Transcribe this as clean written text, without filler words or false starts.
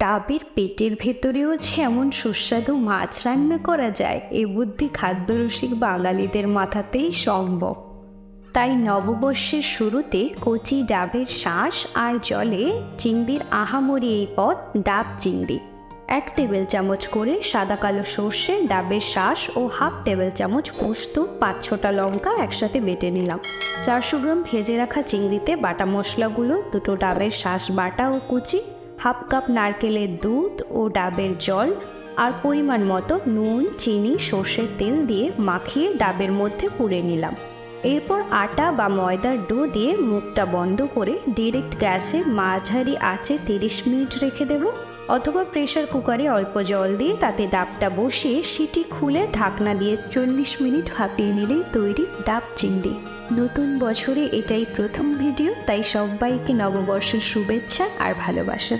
ডাবের পেটের ভেতরেও যে এমন সুস্বাদু মাছ রান্না করা যায় এ বুদ্ধি খাদ্যরসিক বাঙালিদের মাথাতেই সম্ভব। তাই নববর্ষের শুরুতে কচি ডাবের শাঁস আর জলে চিংড়ির আহামরি এই পদ ডাব চিংড়ি। 1 টেবিল চামচ করে সাদা কালো সর্ষে, ডাবের শাঁস ও হাফ টেবিল চামচ পোস্ত, 5-6টা লঙ্কা একসাথে বেটে নিলাম। 400 গ্রাম ভেজে রাখা চিংড়িতে বাটা মশলাগুলো, 2টো ডাবের শাঁস বাটা ও কুচি, হাফ কাপ নারকেলের দুধ ও ডাবের জল আর পরিমাণ মতো নুন, চিনি, সর্ষের তেল দিয়ে মাখিয়ে ডাবের মধ্যে পুরে নিলাম। এরপর আটা বা ময়দার ডো দিয়ে মুখটা বন্ধ করে ডিরেক্ট গ্যাসে মাঝারি আঁচে 30 মিনিট রেখে দেব, অথবা প্রেসার কুকারে অল্প জল দিয়ে তাতে ডাবটা বসিয়ে সিটি খুলে ঢাকনা দিয়ে 40 মিনিট ভাপিয়ে নিলেই তৈরি ডাব চিংড়ি। নতুন বছরে এটাই প্রথম ভিডিও, তাই সবাইকে নববর্ষের শুভেচ্ছা আর ভালোবাসা।